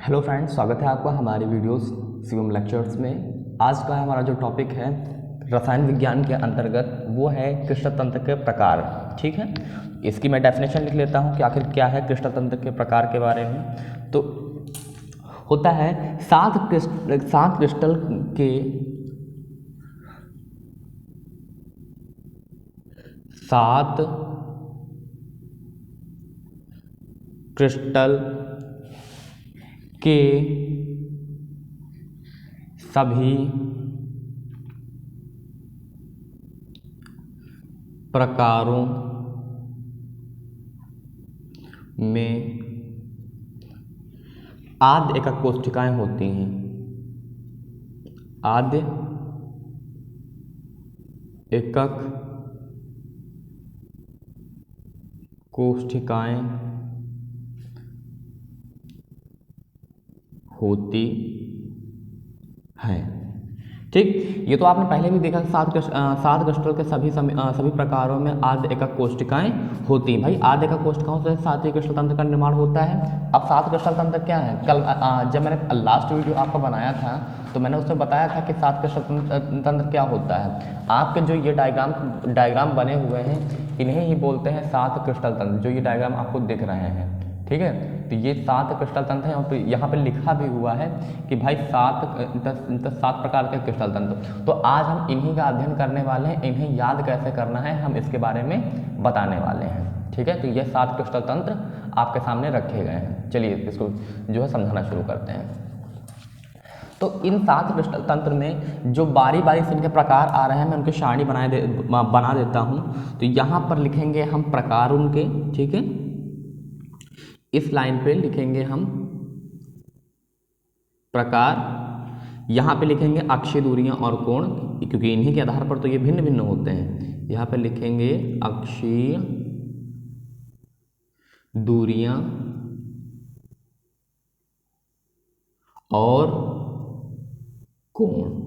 Hello friends, स्वागत है आपका हमारी वीडियोस शिवम लेक्चर्स में। आज का हमारा जो टॉपिक है रसायन विज्ञान के अंतर्गत वो है कृष्णतंत्र के प्रकार। ठीक है, इसकी मैं डेफिनेशन लिख लेता हूँ कि आखिर क्या है कृष्णतंत्र के प्रकार के बारे में। तो होता है सात क्रिस्टल के सात क्रिस्टल के सभी प्रकारों में आद्य एकक कोशिकाएं होती हैं। आद्य एकक कोशिकाएं होती हैं। ठीक, ये तो आपने पहले भी देखा सात क्रिस्टल के सभी प्रकारों में आद्य एकक कोशिकाएं होती हैं। भाई आद्य एकक कोशिकाओं से सात ही क्रिस्टल तंत्र का निर्माण होता है। अब सात क्रिस्टल तंत्र क्या है? कल जब मैंने लास्ट वीडियो आपको बनाया था तो मैंने उसमें बताया था कि सात क्रिस्टल तंत्र क्या होता है। आपके जो ये डायग्राम बने हुए हैं इन्हें ही बोलते हैं सात क्रिस्टल तंत्र। जो ये डायग्राम आपको दिख रहे हैं, ठीक है, तो ये सात क्रिस्टल तंत्र हैं और यहाँ पे लिखा भी हुआ है कि भाई सात प्रकार के क्रिस्टल तंत्र। तो आज हम इन्हीं का अध्ययन करने वाले हैं। इन्हें याद कैसे करना है हम इसके बारे में बताने वाले हैं। ठीक है, तो ये सात क्रिस्टल तंत्र आपके सामने रखे गए हैं। चलिए इसको जो है समझाना शुरू करते हैं। तो इन सात क्रिस्टल तंत्र में जो बारी बारी से इनके प्रकार आ रहे हैं मैं उनकी सारणी बना देता हूँ। तो यहाँ पर लिखेंगे हम प्रकार उनके, ठीक है, इस लाइन पे लिखेंगे हम प्रकार, यहाँ पे लिखेंगे अक्षीय दूरियां और कोण, क्योंकि इन्हीं के आधार पर तो ये भिन्न भिन्न होते हैं। यहाँ पे लिखेंगे अक्षीय दूरियां और कोण।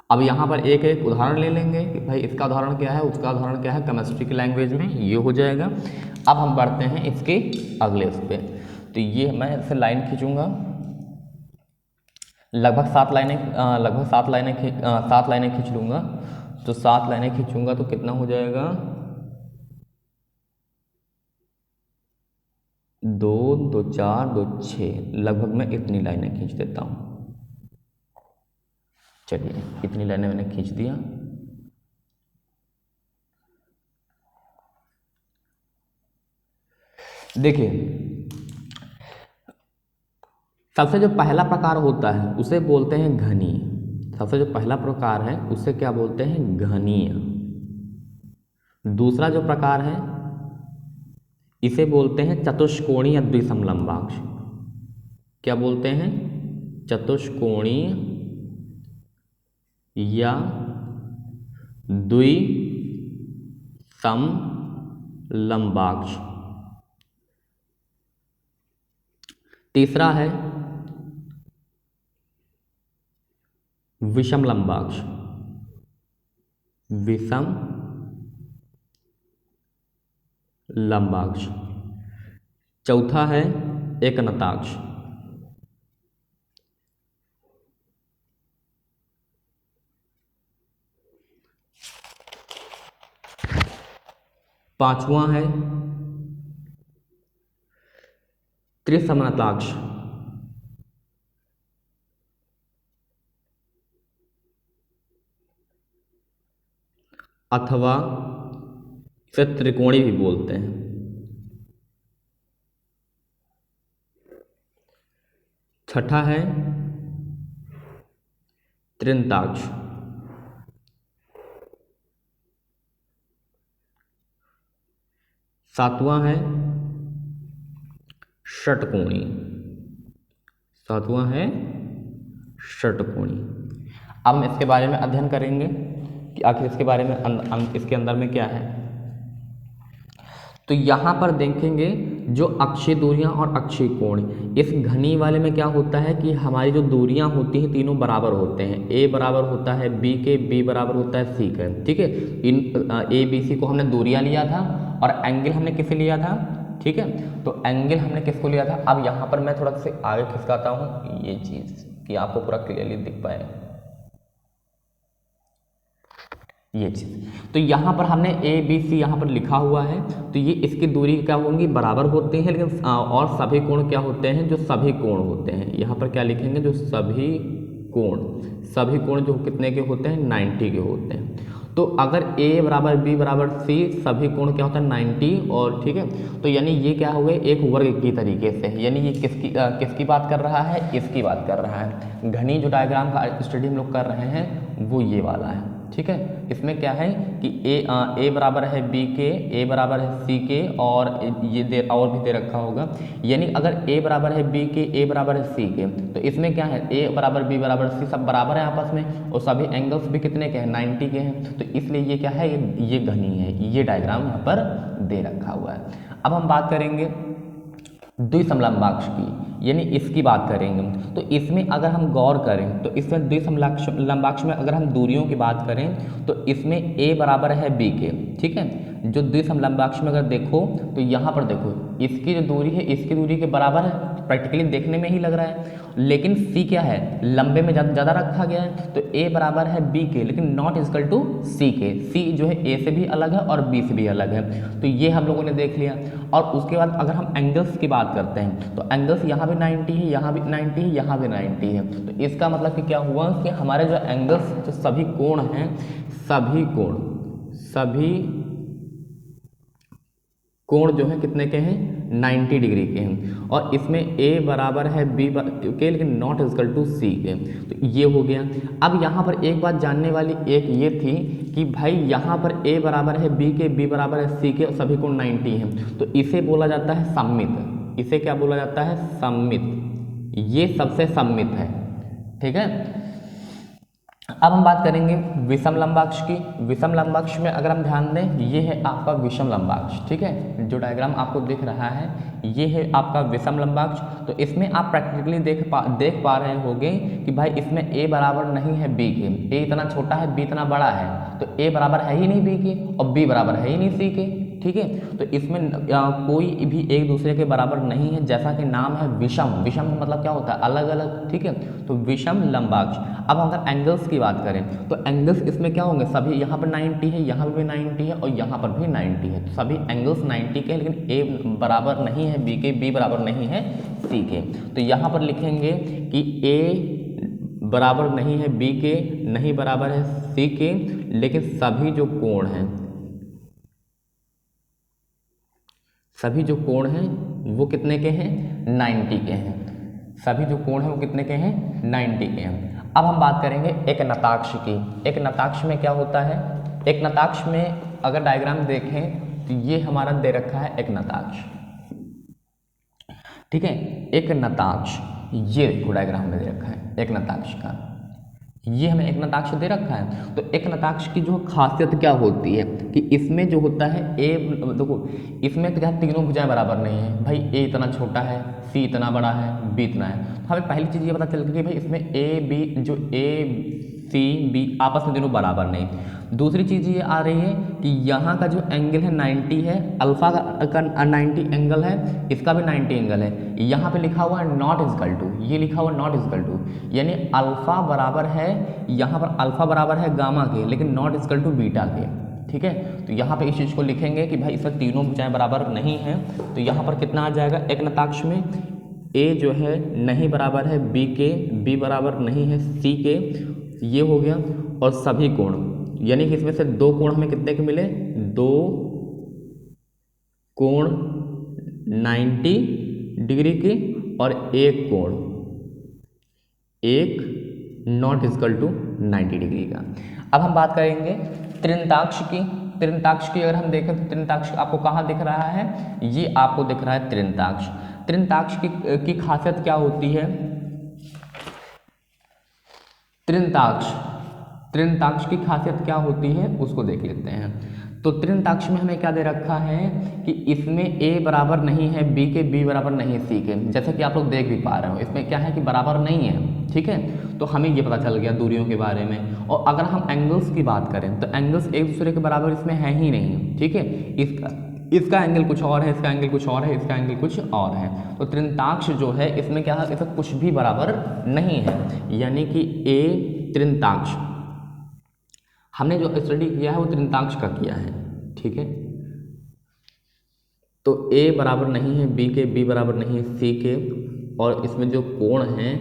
अब यहाँ पर एक एक उदाहरण ले लेंगे कि भाई इसका उदाहरण क्या है, उसका उदाहरण क्या है, केमिस्ट्री की लैंग्वेज में ये हो जाएगा। अब हम बढ़ते हैं इसके अगले उस पे। तो ये मैं इससे लाइन खींचूंगा, लगभग सात लाइनें खींच लूँगा। तो सात लाइनें खींचूंगा तो कितना हो जाएगा, 2 2 4 2 6, लगभग मैं इतनी लाइनें खींच देता हूँ। चलिए इतनी लाइनें मैंने खींच दिया। देखिए सबसे जो पहला प्रकार होता है उसे बोलते हैं घनीय। सबसे जो पहला प्रकार है उसे क्या बोलते हैं? घनीय। दूसरा जो प्रकार है इसे बोलते हैं चतुष्कोणीय द्विसमलंबाक्ष। क्या बोलते हैं? चतुष्कोणीय या द्विसमलंबाक्ष। तीसरा है विषम लंबाक्ष। विषम लंबाक्ष। चौथा है एकनताक्ष। पांचवा है त्रिसमनताक्ष। अथवा इसे त्रिकोणी भी बोलते हैं। छठा है त्रिंताक्ष। सातवां है षटकोणी। सातवां है षटकोणी। अब हम इसके बारे में अध्ययन करेंगे कि आखिर इसके बारे में इसके अंदर में क्या है। तो यहाँ पर देखेंगे जो अक्षीय दूरियां और अक्षीय कोण, इस घनी वाले में क्या होता है कि हमारी जो दूरियां होती हैं तीनों बराबर होते हैं। ए बराबर होता है बी के, बी बराबर होता है सी के। ठीक है, इन ए बी सी को हमने दूरियां लिया था और एंगल हमने किसे लिया था? ठीक है। तो एंगल हमने किसको लिया था। अब यहाँ पर मैं थोड़ा सा आगे खिसकाता हूँ ये चीज़ कि आपको पूरा क्लियरली दिख पाए ये चीज़। तो यहाँ पर हमने ए बी सी यहाँ पर लिखा हुआ है, तो ये इसकी दूरी क्या होंगी, बराबर होती है, लेकिन और सभी कोण क्या होते हैं, जो सभी कोण होते हैं। यहाँ पर क्या लिखेंगे, जो सभी कोण जो कितने के होते हैं, 90 के होते हैं। तो अगर a बराबर b बराबर c, सभी कोण क्या होता है 90, और ठीक है। तो यानी ये क्या हुए, एक वर्ग की तरीके से, यानी ये किसकी बात कर रहा है, इसकी बात कर रहा है। घनी जो डायग्राम का स्टडी हम लोग कर रहे हैं वो ये वाला है, ठीक है। इसमें क्या है कि a बराबर है b के, a बराबर है c के, और ये और भी दे रखा होगा। यानी अगर a बराबर है b के, a बराबर है c के, तो इसमें क्या है, a बराबर b बराबर c सब बराबर है आपस में, और सभी एंगल्स भी कितने के हैं, 90 के हैं। तो इसलिए ये क्या है, ये घनी है, ये डायग्राम यहाँ पर दे रखा हुआ है। अब हम बात करेंगे द्विसमलंबाक्ष की, यानी इसकी बात करेंगे। तो इसमें अगर हम गौर करें तो इसमें द्विसमलंबाक्ष में अगर हम दूरियों की बात करें तो इसमें a बराबर है b के, ठीक है। जो द्विसमलंबाक्ष में अगर देखो तो यहाँ पर देखो इसकी जो दूरी है इसकी दूरी के बराबर है, प्रैक्टिकली देखने में ही लग रहा है। लेकिन c क्या है, लंबे में ज़्यादा रखा गया है, तो a बराबर है b के, लेकिन नॉट इक्वल टू c के। c जो है a से भी अलग है और b से भी अलग है, तो ये हम लोगों ने देख लिया। और उसके बाद अगर हम एंगल्स की बात करते हैं तो एंगल्स यहाँ भी 90 है, यहाँ भी 90 है, यहाँ भी 90 है। तो इसका मतलब कि क्या हुआ कि हमारे जो एंगल्स, जो सभी कोण हैं, सभी कोण जो है कितने के हैं, 90 डिग्री के हैं। और इसमें a बराबर है b के, लेकिन नॉट इक्वल टू c के, तो ये हो गया। अब यहाँ पर एक बात जानने वाली एक ये थी कि भाई यहाँ पर a बराबर है b के, b बराबर है c के, सभी कोण 90 हैं, तो इसे बोला जाता है सममित। इसे क्या बोला जाता है, सममित। ये सबसे सममित है, ठीक है। अब हम बात करेंगे विषम लंबाक्ष की। विषम लंबाक्ष में अगर हम ध्यान दें, ये है आपका विषम लंबाक्ष, ठीक है। जो डायग्राम आपको दिख रहा है ये है आपका विषम लंबाक्ष। तो इसमें आप प्रैक्टिकली देख पा रहे होंगे कि भाई इसमें a बराबर नहीं है b के, a इतना छोटा है, b इतना बड़ा है, तो a बराबर है ही नहीं b के, और b बराबर है ही नहीं c के, ठीक है। तो इसमें कोई भी एक दूसरे के बराबर नहीं है, जैसा कि नाम है विषम। विषम मतलब क्या होता है, अलग अलग, ठीक है। तो विषम लंबाक्ष। अब अगर एंगल्स की बात करें तो एंगल्स इसमें क्या होंगे, सभी यहाँ पर 90 है, यहाँ पर भी 90 है, और यहाँ पर भी 90 है, तो सभी एंगल्स 90 के, लेकिन a बराबर नहीं है b के, b बराबर नहीं है c के। तो यहाँ पर लिखेंगे कि a बराबर नहीं है b के, नहीं बराबर है c के, लेकिन सभी जो कोण हैं, सभी जो कोण हैं वो कितने के हैं, 90 के हैं। सभी जो कोण हैं वो कितने के हैं, 90 के हैं। अब हम बात करेंगे एक नताक्ष की। एक नताक्ष में क्या होता है, एक नताक्ष में अगर डायग्राम देखें तो ये हमारा दे रखा है एक नताक्ष, ठीक है। एक नताक्ष, ये देखो डायग्राम में दे रखा है एक नताक्ष का, ये हमें एक नताक्ष दे रखा है। तो एक नताक्ष की जो खासियत क्या होती है कि इसमें जो होता है देखो इसमें तो क्या तीनों भुजाएं बराबर नहीं है, भाई a इतना छोटा है, c इतना बड़ा है, b इतना है। तो हमें पहली चीज़ ये पता चल गई कि भाई इसमें a c b आपस में दोनों बराबर नहीं। दूसरी चीज़ ये आ रही है कि यहाँ का जो एंगल है 90 है, अल्फा का 90 एंगल है, इसका भी 90 एंगल है। यहाँ पे लिखा हुआ है नॉट इक्वल टू, ये लिखा हुआ नॉट इक्वल टू, यानी अल्फा बराबर है, यहाँ पर अल्फा बराबर है गामा के, लेकिन नॉट इक्वल टू बीटा के, ठीक है। तो यहाँ पे इस चीज़ को लिखेंगे कि भाई इसमें तीनों भुजाएं बराबर नहीं हैं। तो यहाँ पर कितना आ जाएगा, एक नताक्ष में a जो है नहीं बराबर है b के, b बराबर नहीं है c के, ये हो गया। और सभी कोण, यानी कि इसमें से दो कोण हमें कितने के मिले, दो कोण 90 डिग्री के, और एक कोण एक नॉट इक्वल टू 90 डिग्री का। अब हम बात करेंगे त्रिंताक्ष की। त्रिंताक्ष की अगर हम देखें तो त्रिंताक्ष आपको कहाँ दिख रहा है, ये आपको दिख रहा है त्रिंताक्ष। त्रिंताक्ष की खासियत क्या होती है, त्रिंताक्ष की खासियत क्या होती है उसको देख लेते हैं। तो त्रिंताक्ष में हमें क्या दे रखा है कि इसमें a बराबर नहीं है b के, b बराबर नहीं है c के, जैसे कि आप लोग देख भी पा रहे हो इसमें क्या है कि बराबर नहीं है, ठीक है। तो हमें ये पता चल गया दूरियों के बारे में। और अगर हम एंगल्स की बात करें तो एंगल्स एक दूसरे के बराबर इसमें है ही नहीं, ठीक है। इसका एंगल कुछ और है, इसका एंगल कुछ और है, इसका एंगल कुछ और है। तो त्रिंताक्ष जो है इसमें क्या है, इसका कुछ भी बराबर नहीं है, यानी कि ए त्रिंताक्ष, हमने जो स्टडी किया है वो त्रिंताक्ष का किया है, ठीक है। तो ए बराबर नहीं है बी के, बी बराबर नहीं है सी के, और इसमें जो कोण है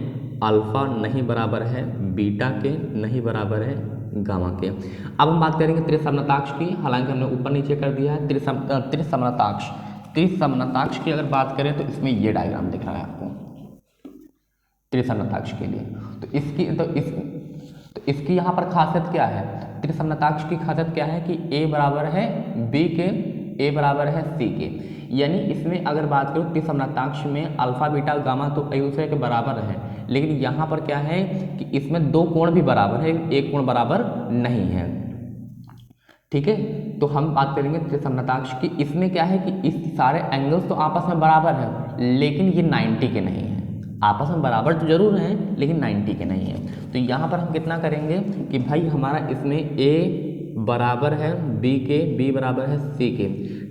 अल्फा नहीं बराबर है बीटा के, नहीं बराबर है गामा के। अब हम बात करेंगे त्रिसमताक्ष की, हालांकि हमने ऊपर नीचे कर दिया है। त्रिसमताक्ष, त्रिसमताक्ष की अगर बात करें तो इसमें ये डायग्राम दिख रहा है आपको त्रिसमताक्ष के लिए। तो इसकी यहाँ पर खासियत क्या है, त्रिसमताक्ष की खासियत क्या है कि ए बराबर है बी के, ए बराबर है सी के, यानी इसमें अगर बात करो त्रिसमताक्ष में अल्फा बीटा गामा तो एक दूसरे के बराबर है, लेकिन यहाँ पर क्या है कि इसमें दो कोण भी बराबर है, एक कोण बराबर नहीं है, ठीक है। तो हम बात करेंगे त्रिसमताक्ष की, इसमें क्या है कि इस सारे एंगल्स तो आपस में बराबर है, लेकिन ये 90 के नहीं है, आपस में बराबर तो जरूर हैं लेकिन 90 के नहीं है। तो यहाँ पर हम कितना करेंगे कि भाई हमारा इसमें ए बराबर है बी के, बी बराबर है सी के,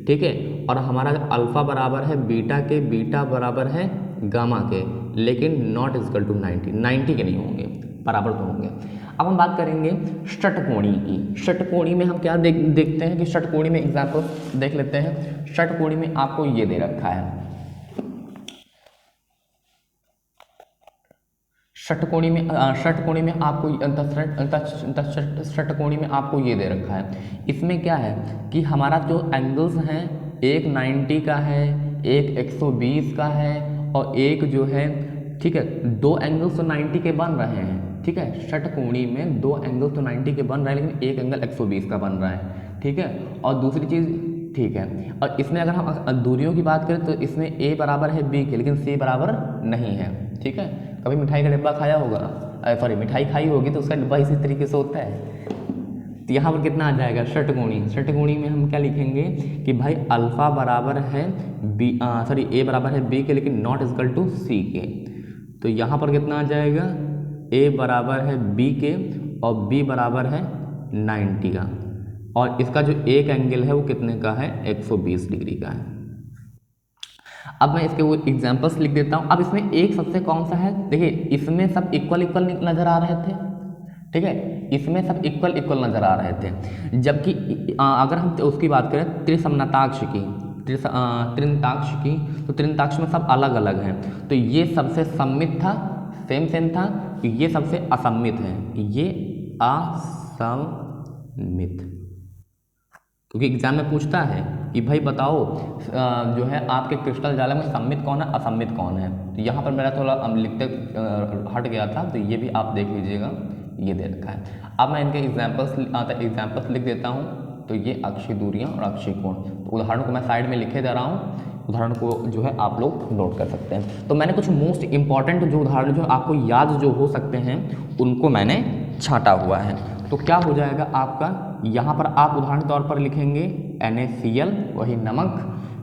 ठीक है, और हमारा अल्फा बराबर है बीटा के, बीटा बराबर है गामा के, लेकिन नॉट इजकल टू 90 के नहीं होंगे, बराबर तो होंगे। अब हम बात करेंगे षटकोणी की। षटकोणी में हम क्या देखते हैं कि षटकोणी में एग्जाम्पल देख लेते हैं। षटकोणी में आपको ये दे रखा है, षटकोणी में षटकोणी में आपको षटकोणी में आपको ये दे रखा है। इसमें क्या है कि हमारा जो एंगल्स हैं एक 90 का है, एक 120 का है, और एक जो है, ठीक है, दो एंगल्स तो 90 के बन रहे हैं, ठीक है, षटकोणी में दो एंगल्स तो 90 के बन रहे हैं, लेकिन एक एंगल 120 का बन रहा है, ठीक है। और दूसरी चीज़, ठीक है, और इसमें अगर हम दूरियों की बात करें तो इसमें ए बराबर है बी के, लेकिन सी बराबर नहीं है, ठीक है। कभी मिठाई का डिब्बा खाया होगा, सॉरी मिठाई खाई होगी तो उसका डिब्बा इसी तरीके से होता है। तो यहाँ पर कितना आ जाएगा षटकोणी, षटकोणी में हम क्या लिखेंगे कि भाई अल्फा बराबर है बी, सॉरी ए बराबर है बी के, लेकिन नॉट इजकल टू सी के। तो यहाँ पर कितना आ जाएगा, ए बराबर है बी के और बी बराबर है 90 का, और इसका जो एक एंगल है वो कितने का है, 120 डिग्री का है। अब मैं इसके वो एग्जांपल्स लिख देता हूँ। अब इसमें एक सबसे कौन सा है, देखिए इसमें सब इक्वल इक्वल नजर आ रहे थे, ठीक है, इसमें सब इक्वल इक्वल नजर आ रहे थे, जबकि अगर हम उसकी बात करें त्रिसमताक्ष की, त्रिंताक्ष की, तो त्रिंताक्ष में सब अलग अलग हैं। तो ये सबसे सममित था, सेम सेम था, तो ये सबसे असममित है, ये असममित, क्योंकि एग्जाम में पूछता है कि भाई बताओ जो है आपके क्रिस्टल जाल में सममित कौन है, असममित कौन है। तो यहाँ पर मेरा थोड़ा लिखते हट गया था, तो ये भी आप देख लीजिएगा, ये दे रखा है। अब मैं इनके एग्जाम्पल्स लिख देता हूँ। तो ये अक्षीय दूरियाँ और अक्षीय कोण, तो उदाहरण को मैं साइड में लिखे दे रहा हूँ, उदाहरण को जो है आप लोग नोट कर सकते हैं। तो मैंने कुछ मोस्ट इंपॉर्टेंट जो उदाहरण जो आपको याद जो हो सकते हैं उनको मैंने छांटा हुआ है। तो क्या हो जाएगा आपका, यहाँ पर आप उदाहरण के तौर पर लिखेंगे NaCl, वही नमक,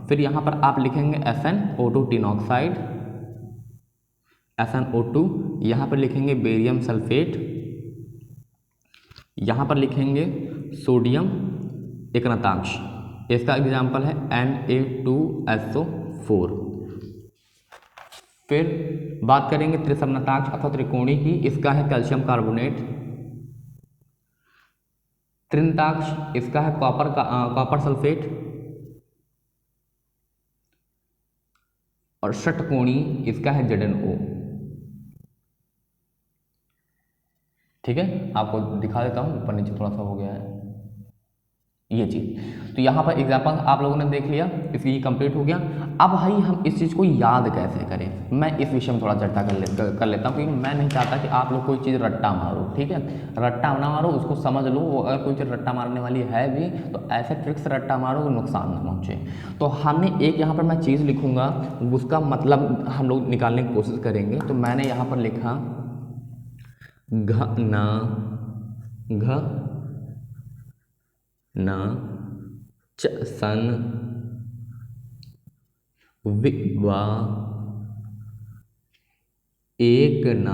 फिर यहाँ पर आप लिखेंगे SnO2 टिन ऑक्साइड, SnO2, यहाँ पर लिखेंगे बेरियम सल्फेट, यहाँ पर लिखेंगे सोडियम एकनताक्ष, इसका एग्जाम्पल है Na2SO4। फिर बात करेंगे त्रिसमताक्ष अथवा त्रिकोणी की, इसका है कैल्शियम कार्बोनेट। त्रिंताक्ष इसका है कॉपर सल्फेट, और षटकोणी इसका है ZnO, ठीक है। आपको दिखा देता हूँ, ऊपर नीचे थोड़ा सा हो गया है ये चीज़। तो यहाँ पर एग्जाम्पल आप लोगों ने देख लिया, इसकी कंप्लीट हो गया। अब भाई हम इस चीज़ को याद कैसे करें, मैं इस विषय में थोड़ा चर्चा कर लेता हूँ, क्योंकि मैं नहीं चाहता कि आप लोग कोई चीज़ रट्टा मारो, ठीक है, रट्टा ना मारो, उसको समझ लो। अगर कोई चीज़ रट्टा मारने वाली है भी तो ऐसे ट्रिक से रट्टा मारो नुकसान ना पहुँचे। तो हमने एक यहाँ पर मैं चीज़ लिखूँगा, उसका मतलब हम लोग निकालने की कोशिश करेंगे। तो मैंने यहाँ पर लिखा घ न च सन विवा एक न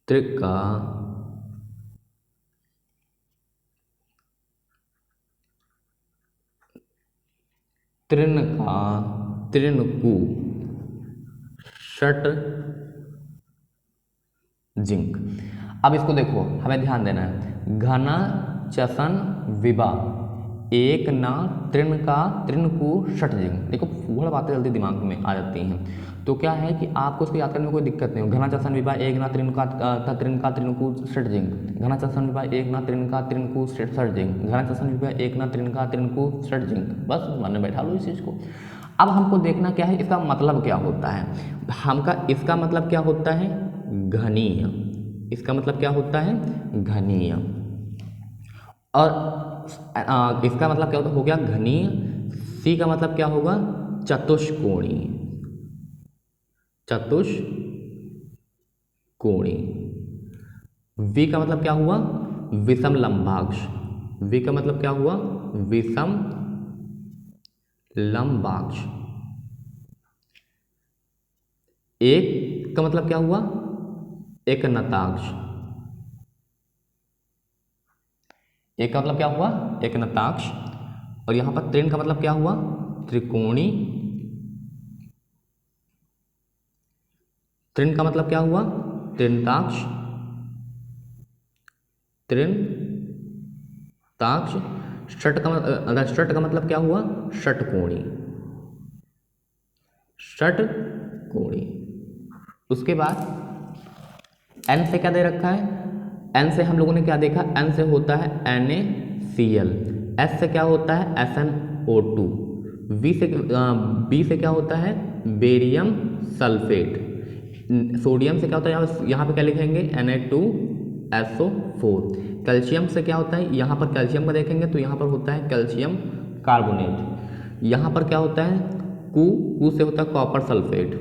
त्रिका त्रिनका त्रिनकु षट जिंक। अब इसको देखो, हमें ध्यान देना है। घना चसन विभा एक ना त्रिनका त्रिनकु षट जिंक। देखो थोड़ा बातें जल्दी दिमाग में आ जाती हैं, तो क्या है कि आपको इसको याद करने में कोई दिक्कत नहीं हो। घना चसन विभा एक ना त्रिनका त्रिनका त्रिनकु षट जिंक। घना चसन विभा एक ना त्रिनका त्रिनकु षट जिंक। घना चसन विभा एक ना त्रिनका त्रिनकु षट जिंक। बस मन में बैठा लो इस चीज़ को। अब हमको देखना क्या है, इसका मतलब क्या होता है। इसका मतलब क्या होता है, घनीय। इसका मतलब क्या होता है, घनीय। और इसका मतलब क्या होता हो गया, घनीय। सी का मतलब क्या होगा, चतुष्कोणीय। चतुष्कोणीय। वी का मतलब क्या हुआ, विषम लंबाक्ष। वी का मतलब क्या हुआ, विषम लंबाक्ष। एक का मतलब क्या हुआ, एकनताक्ष। एक का मतलब क्या हुआ, एकनताक्ष। और यहां पर त्रिन का मतलब क्या हुआ, त्रिकोणी। त्रिन का मतलब क्या हुआ, त्रिनताक्ष। त्रिनताक्ष। षट का मतलब क्या हुआ, षटकोणी। षटकोणी। उसके बाद एन से क्या दे रखा है, एन से हम लोगों ने क्या देखा, एन से होता है NaCl। एस से क्या होता है, SnO2। बी से क्या होता है, बेरियम सल्फेट। सोडियम से क्या होता है, यहाँ पे क्या लिखेंगे, Na2SO4। कैल्शियम से क्या होता है, यहाँ पर कैल्शियम का देखेंगे तो यहाँ पर होता है कैल्शियम कार्बोनेट। यहाँ पर क्या होता है, कू से होता है कॉपर सल्फेट।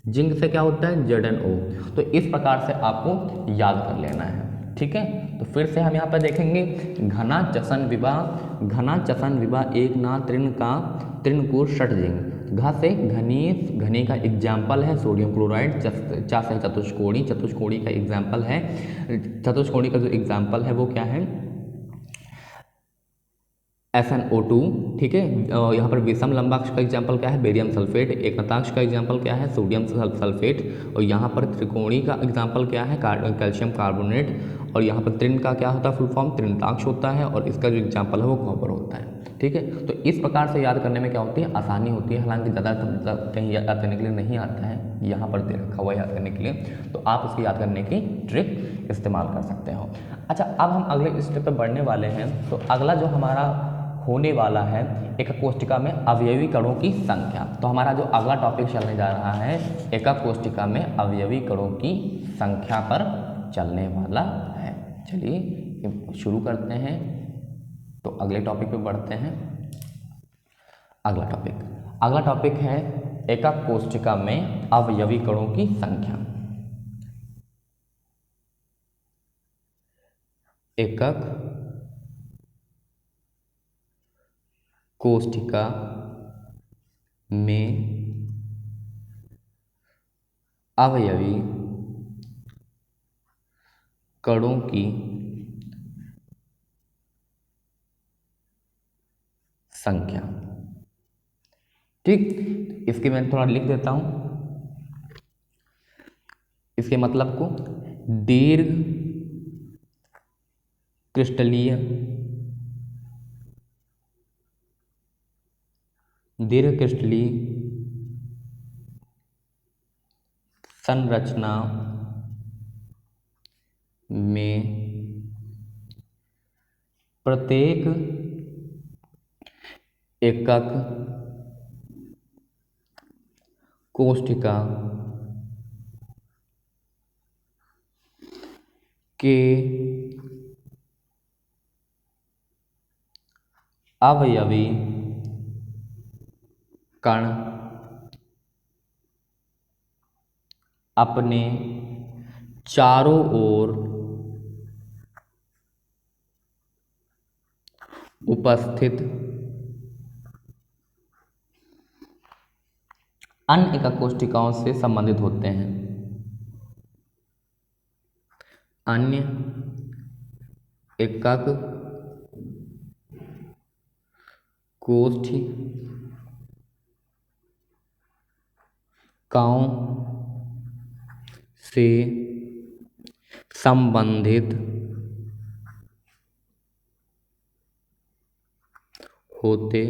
जिंक से क्या होता है, ZnO। तो इस प्रकार से आपको याद कर लेना है, ठीक है। तो फिर से हम यहाँ पर देखेंगे, घना चसन विभा एक ना त्रिनका त्रिनकु षट जिंक। घ से घनी का एग्जाम्पल है सोडियम क्लोराइड। चा से चतुष्कोणी का एग्जाम्पल है, चतुष्कोणी का जो एग्जाम्पल है वो क्या है, SnO2, ठीक है। यहाँ पर विषम लंबाक्ष का एग्जाम्पल क्या है, बेरियम सल्फेट। एकनताक्ष का एग्जाम्पल क्या है, सोडियम सल्फेट। और यहाँ पर त्रिकोणी का एग्जाम्पल क्या है, कैल्शियम कार्बोनेट। और यहाँ पर त्रिन का क्या होता है, फुल फॉर्म त्रिनताक्ष होता है। और इसका जो एग्जाम्पल है वो कॉपर होता है, ठीक है। तो इस प्रकार से याद करने में क्या होती है, आसानी होती है। हालांकि ज़्यादा कहीं याद करने के लिए नहीं आता है, यहाँ पर दे रखा हुआ याद करने के लिए, तो आप इसको याद करने की ट्रिक इस्तेमाल कर सकते हो। अच्छा, अब हम अगले स्टेप पर बढ़ने वाले हैं। तो अगला जो हमारा होने वाला है, एक कोष्ठिका में अवयवी कणों की संख्या। तो हमारा जो अगला टॉपिक चलने जा रहा है, एक कोष्ठिका में अवयवी कणों की संख्या पर चलने वाला है। चलिए शुरू करते हैं, तो अगले टॉपिक पे बढ़ते हैं। अगला टॉपिक है एकक कोष्ठिका में अवयवी कणों की संख्या। एकक कोष्ठिका में अवयवी कणों की संख्या, ठीक। इसके मैं थोड़ा लिख देता हूं इसके मतलब को। दीर्घ क्रिस्टलीय संरचना में प्रत्येक एकक कोष्ठिका के अवयवी कण अपने चारों ओर उपस्थित अन्य एकक कोष्ठिकाओं से संबंधित होते हैं। अन्य एकक कोष्ठिकाओं से संबंधित होते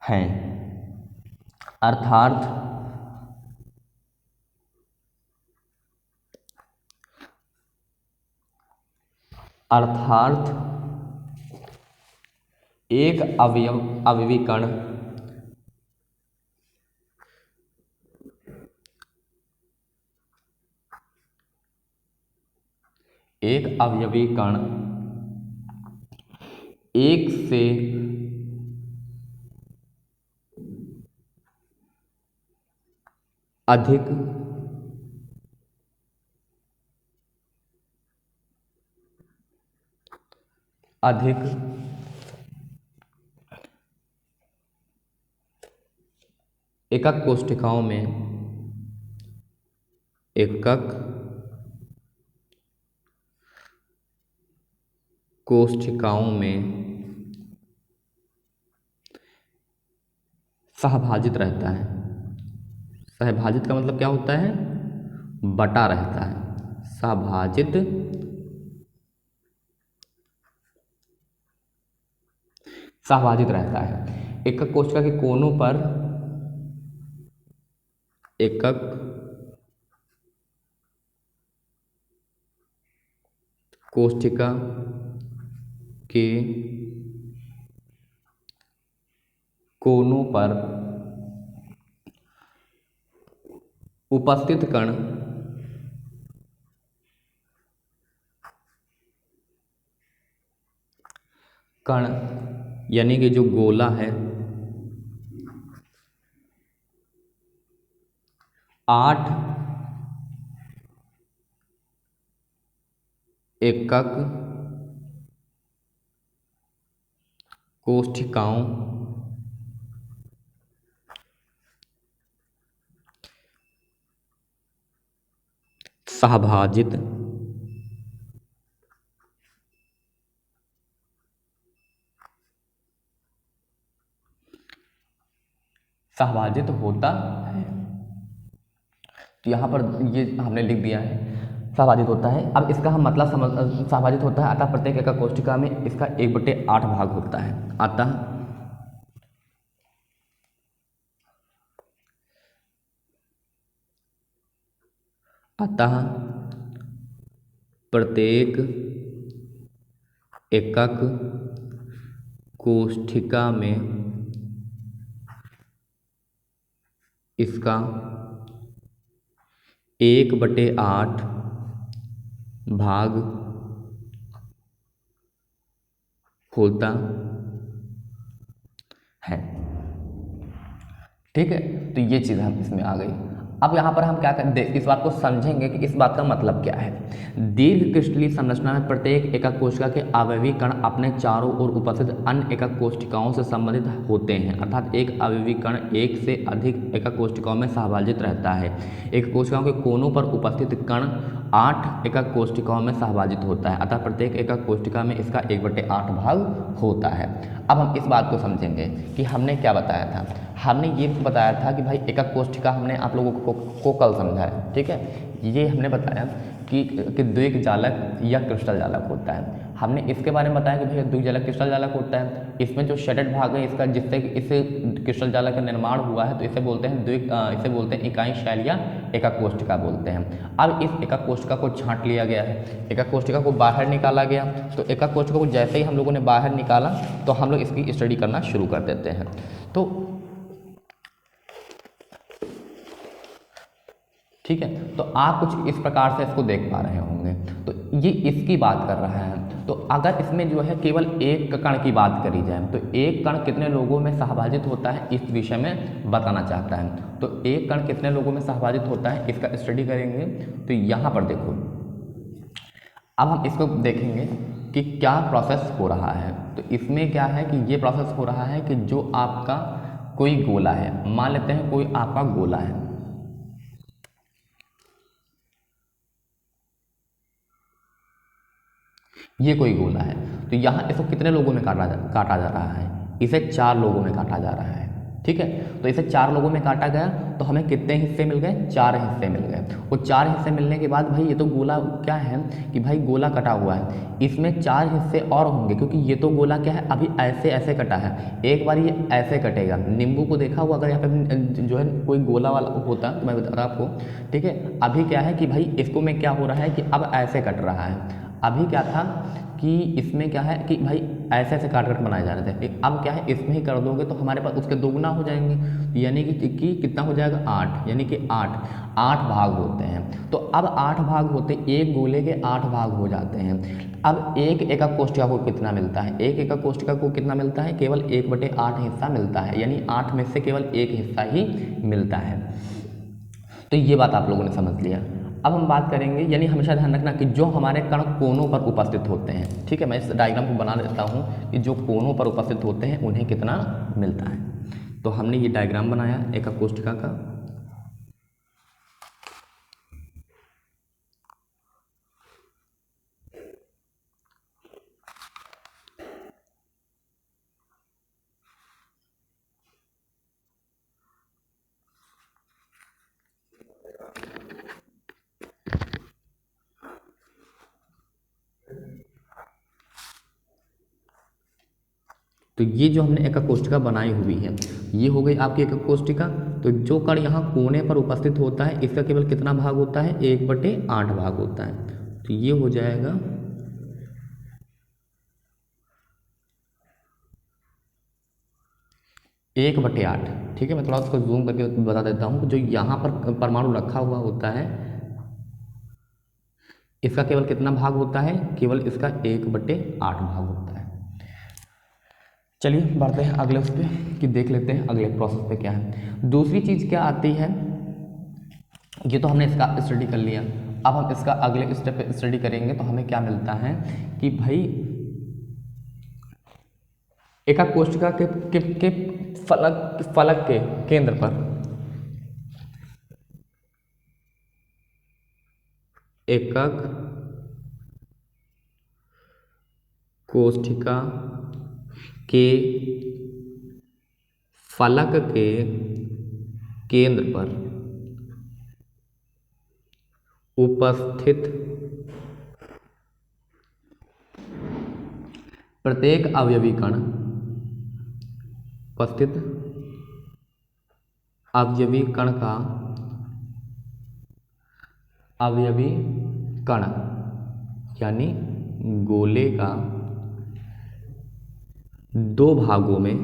हैं। अर्थात एक अवयवी कण एक से अधिक एकक कोशिकाओं में सहभाजित रहता है। सहभाजित का मतलब क्या होता है? बटा रहता है। सहभाजित रहता है। एकक कोशिका के कोनों पर एकक कोशिका के कोनों पर उपस्थित कण यानी कि जो गोला है 8 एकक कोशिकाओं सहभाजित होता है। तो यहाँ पर ये हमने लिख दिया है, सहभाजित होता है। अब इसका हम मतलब सहभाजित होता है अतः प्रत्येक एकक कोशिका में इसका 1/8 भाग होता है। अतः प्रत्येक एकक कोशिका में इसका 1/8 भाग होता है। ठीक है, तो ये चीज़ हम इसमें आ गई। अब यहाँ पर हम क्या करें, इस बात को समझेंगे कि इस बात का मतलब क्या है। दीर्घ क्रिस्टलीय संरचना में प्रत्येक एकक कोशिका के अवयवी कण अपने चारों ओर उपस्थित अन्य एकक कोशिकाओं से संबंधित होते हैं। अर्थात एक अवयवी कण एक से अधिक एकक कोशिकाओं में सहभाजित रहता है। एक कोशिकाओं के कोनों पर उपस्थित कण 8 एकक कोशिकाओं में सहभाजित होता है। अतः प्रत्येक एकक कोशिका में इसका 1/8 भाग होता है। अब हम इस बात को समझेंगे कि हमने क्या बताया था। हमने ये बताया था कि भाई एकक कोशिका हमने आप लोगों को कल समझाया। ठीक है, ये हमने बताया कि द्विक जालक या क्रिस्टल जालक होता है। हमने इसके बारे में बताया कि भैया द्विक जालक क्रिस्टल जालक होता है। इसमें जो शेडेड भाग है इसका, जिससे इस क्रिस्टल जालक का निर्माण हुआ है, तो इसे बोलते हैं इकाई शैल या एकक कोशिका बोलते हैं। अब इस एकक कोशिका को छांट लिया गया है, एकक कोशिका को बाहर निकाला गया। तो एकक कोशिका को जैसे ही हम लोगों ने बाहर निकाला तो हम लोग इसकी स्टडी करना शुरू कर देते हैं। तो ठीक है, तो आप कुछ इस प्रकार से इसको देख पा रहे होंगे। तो ये इसकी बात कर रहा है। तो अगर इसमें जो है केवल एक कण की बात करी जाए तो एक कण कितने लोगों में सहभाजित होता है इस विषय में बताना चाहता है। तो एक कण कितने लोगों में सहभाजित होता है इसका स्टडी करेंगे। तो यहाँ पर देखो, अब हम इसको देखेंगे कि क्या प्रोसेस हो रहा है। तो इसमें क्या है कि ये प्रोसेस हो रहा है कि जो आपका कोई गोला है, मान लेते हैं कोई आपका गोला है, ये कोई गोला है। तो यहाँ इसको कितने लोगों में काटा जा रहा है? इसे 4 लोगों में काटा जा रहा है। ठीक है। तो इसे 4 लोगों में काटा गया तो हमें कितने हिस्से मिल गए, 4 हिस्से मिल गए। और 4 हिस्से मिलने के बाद भाई ये तो गोला क्या है कि भाई गोला कटा हुआ है, इसमें 4 हिस्से और होंगे, क्योंकि ये तो गोला क्या है अभी ऐसे ऐसे कटा है, एक बार ये ऐसे कटेगा। नींबू को देखा हुआ अगर यहाँ पे जो है कोई गोला वाला होता तो मैं बता रहा आपको, ठीक है। अभी क्या है कि भाई इसको में क्या हो रहा है कि अब ऐसे कट रहा है, अभी क्या था कि इसमें क्या है कि भाई ऐसे ऐसे काट काट बनाए जा रहे थे, अब क्या है इसमें ही कर दोगे तो हमारे पास उसके दोगुना हो जाएंगे, यानी कि कितना हो जाएगा 8, यानी कि 8 भाग होते हैं। तो अब 8 भाग होते, एक गोले के 8 भाग हो जाते हैं। अब एक एकक कोष्ठिका को कितना मिलता है, एक एकक कोष्ठिका को कितना मिलता है, केवल 1/8 हिस्सा मिलता है, यानी 8 में से केवल एक हिस्सा ही मिलता है। तो ये बात आप लोगों ने समझ लिया। अब हम बात करेंगे, यानी हमेशा ध्यान रखना कि जो हमारे कण कोनों पर उपस्थित होते हैं, ठीक है, मैं इस डायग्राम को बना देता हूँ कि जो कोनों पर उपस्थित होते हैं उन्हें कितना मिलता है। तो हमने ये डायग्राम बनाया एकक कोष्ठिका का। तो ये जो हमने एकक कोष्ठिका बनाई हुई है ये हो गई आपकी एकक कोष्ठिका। तो जो कण यहाँ कोने पर उपस्थित होता है इसका केवल कितना भाग होता है, 1/8 भाग होता है। तो ये हो जाएगा 1/8। ठीक है, मैं थोड़ा उसको जूम करके बता देता हूँ। जो यहाँ पर परमाणु रखा हुआ होता है इसका केवल कितना भाग होता है, केवल इसका 1/8 भाग होता है। चलिए बढ़ते हैं अगले उस पर कि देख लेते हैं अगले प्रोसेस पे क्या है। दूसरी चीज़ क्या आती है, ये तो हमने इसका स्टडी कर लिया। अब हम इसका अगले स्टेप पे स्टडी करेंगे तो हमें क्या मिलता है कि भाई एकक कोशिका के फलक के केंद्र पर एकक कोशिका के फलक के केंद्र पर उपस्थित प्रत्येक अवयवी कण, उपस्थित अवयवी कण का अवयवी कण यानी गोले का 2 भागों में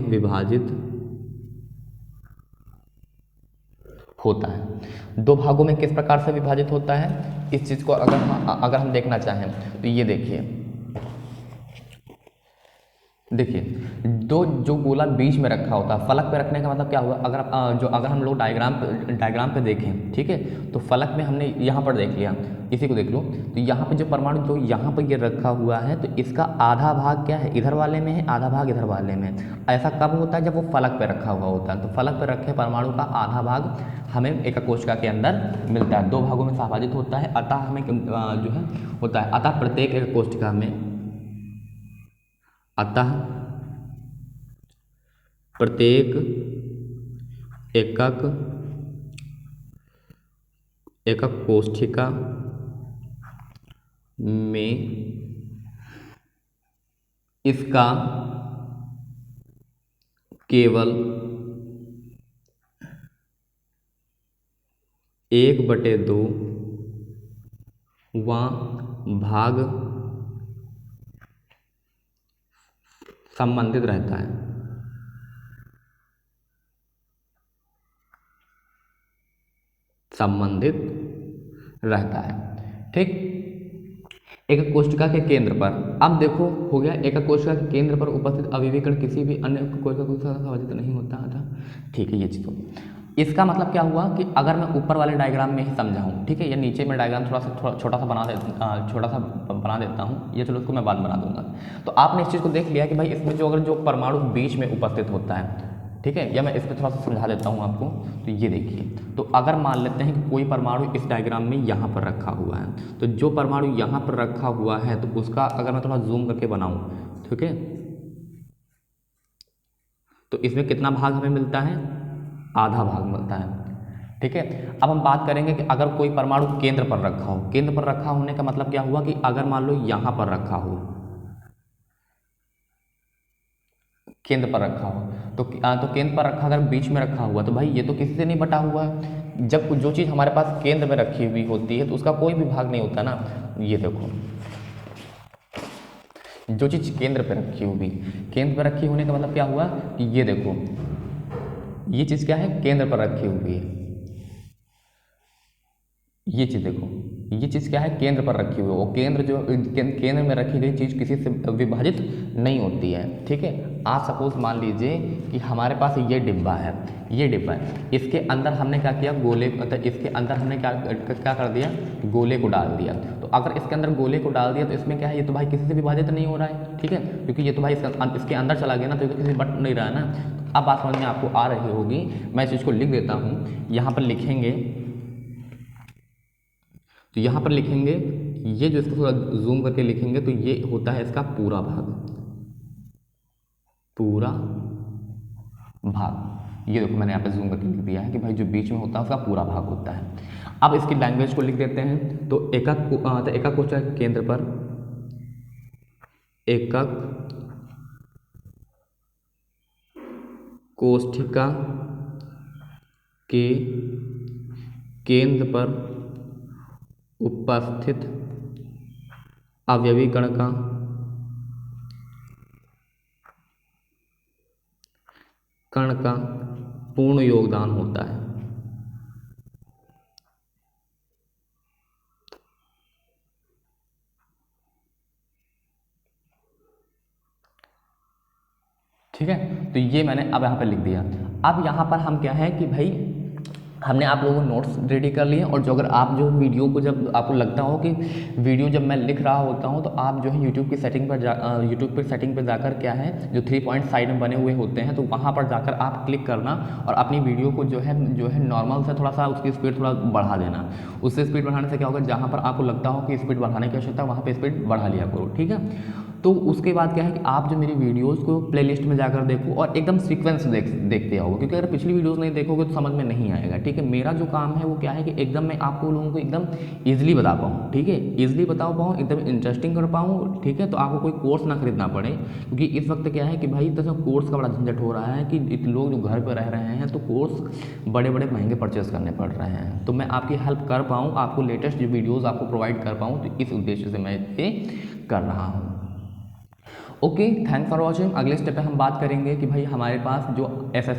विभाजित होता है। 2 भागों में किस प्रकार से विभाजित होता है, इस चीज को अगर हम देखना चाहें तो ये देखिए जो गोला बीच में रखा होता है, फलक पे रखने का मतलब क्या हुआ, अगर हम लोग डायग्राम पे देखें, ठीक है, तो फलक में हमने यहाँ पर देख लिया, इसी को देख लो। तो यहाँ पे जो परमाणु जो यहाँ पर ये रखा हुआ है तो इसका आधा भाग क्या है, इधर वाले में है, आधा भाग इधर वाले में। ऐसा कब होता है, जब वो फलक पे रखा हुआ होता है। तो फलक पे रखे परमाणु का आधा भाग हमें एकक कोशिका के अंदर मिलता है, 2 भागों में विभाजित होता है। अतः हमें जो है होता है, अतः प्रत्येक एकक कोशिका में प्रत्येक एकक कोशिका में इसका केवल 1/2 भाग संबंधित रहता है। ठीक, एकक कोशिका के केंद्र पर। अब देखो हो गया, एकक कोशिका के केंद्र पर उपस्थित अवयवी कण किसी भी अन्य कोशिका को विभाजित नहीं होता था। ठीक है, ये चीज होगी। इसका मतलब क्या हुआ कि अगर मैं ऊपर वाले डायग्राम में ही समझाऊं, ठीक है, या नीचे में डायग्राम थोड़ा छोटा सा बना देता हूं, ये चलो उसको मैं बाद में बना दूंगा। तो आपने इस चीज़ को देख लिया कि भाई इसमें जो परमाणु बीच में उपस्थित होता है, ठीक है, या मैं इस पर थोड़ा सा समझा देता हूँ आपको। तो ये देखिए, तो अगर मान लेते हैं कि कोई परमाणु इस डायग्राम में यहाँ पर रखा हुआ है, तो जो परमाणु यहाँ पर रखा हुआ है तो उसका अगर मैं थोड़ा जूम करके बनाऊँ, ठीक है, तो इसमें कितना भाग हमें मिलता है, आधा भाग मिलता है। ठीक है, अब हम बात करेंगे कि अगर कोई परमाणु केंद्र पर रखा हो, केंद्र पर रखा होने का मतलब क्या हुआ कि अगर मान लो यहाँ पर रखा हो, केंद्र पर रखा हो, तो केंद्र पर रखा, अगर बीच में रखा हुआ तो भाई ये तो किसी से नहीं बटा हुआ है। जब जो चीज़ हमारे पास केंद्र में रखी हुई होती है तो उसका कोई भी भाग नहीं होता ना। ये देखो, जो चीज़ केंद्र पे रखी हुई, केंद्र पर रखी होने का मतलब क्या हुआ कि ये देखो, ये चीज़ क्या है, केंद्र पर रखी हुई है। ये चीज़ देखो, ये चीज़ क्या है, केंद्र पर रखी हुई है। वो केंद्र जो केंद्र में रखी गई चीज़ किसी से विभाजित नहीं होती है। ठीक है, आप सपोज मान लीजिए कि हमारे पास ये डिब्बा है, ये डिब्बा है, इसके अंदर हमने क्या किया, गोले, मतलब इसके अंदर हमने क्या कर दिया, गोले को डाल दिया। तो अगर इसके अंदर गोले को डाल दिया तो इसमें क्या है, ये तो भाई किसी से विभाजित नहीं हो रहा है। ठीक है, क्योंकि ये तो भाई इसके अंदर चला गया ना, तो ये तो किसी बट नहीं रहा है ना। अब बात समझ में आपको आ रही होगी, मैं इस चीज़ को लिख देता हूँ, यहाँ पर लिखेंगे, तो यहाँ पर लिखेंगे, ये जो इसको थोड़ा जूम करके लिखेंगे तो ये होता है इसका पूरा भाग, पूरा भाग। ये देखो मैंने यहाँ पे जूम करके लिख दिया है कि भाई जो बीच में होता है उसका पूरा भाग होता है। अब इसकी लैंग्वेज को लिख देते हैं, तो एकक कोष्ठक के केंद्र पर, एकक कोष्ठिका के केंद्र पर उपस्थित अवयवी कण का पूर्ण योगदान होता है। ठीक है, तो ये मैंने अब यहाँ पर लिख दिया। अब यहाँ पर हम क्या है कि भाई हमने आप लोगों को नोट्स रेडी कर लिए, और जो अगर आप जो वीडियो को, जब आपको लगता हो कि वीडियो जब मैं लिख रहा होता हूँ, तो आप जो है यूट्यूब की सेटिंग पर यूट्यूब पर सेटिंग पर जाकर क्या है, जो 3 पॉइंट साइड में बने हुए होते हैं, तो वहाँ पर जाकर आप क्लिक करना और अपनी वीडियो को जो है नॉर्मल से थोड़ा सा उसकी स्पीड थोड़ा बढ़ा देना। उससे स्पीड बढ़ाने से क्या होगा, जहाँ पर आपको लगता हो कि स्पीड बढ़ाने की आवश्यकता है वहाँ पर स्पीड बढ़ा लिया करो। ठीक है, तो उसके बाद क्या है कि आप जो मेरी वीडियोस को प्लेलिस्ट में जाकर देखो और एकदम सीक्वेंस देखते आओगे, क्योंकि अगर पिछली वीडियोस नहीं देखोगे तो समझ में नहीं आएगा। ठीक है, मेरा जो काम है वो क्या है कि एकदम मैं आपको लोगों को एकदम ईजिली बता पाऊँ। ठीक है, ईजिली बता पाऊँ, एकदम इंटरेस्टिंग कर पाऊँ। ठीक है, तो आपको कोई कोर्स ना खरीदना पड़े, क्योंकि इस वक्त क्या है कि भाई तो कोर्स का बड़ा झंझट हो रहा है कि लोग जो घर पर रह रहे हैं तो कोर्स बड़े बड़े महंगे परचेस करने पड़ रहे हैं। तो मैं आपकी हेल्प कर पाऊँ, आपको लेटेस्ट जो वीडियोज़ आपको प्रोवाइड कर पाऊँ, तो इस उद्देश्य से मैं ये कर रहा हूँ। Okay, thanks for watching. अगले स्टेप पे हम बात करेंगे कि भाई हमारे पास जो एसएस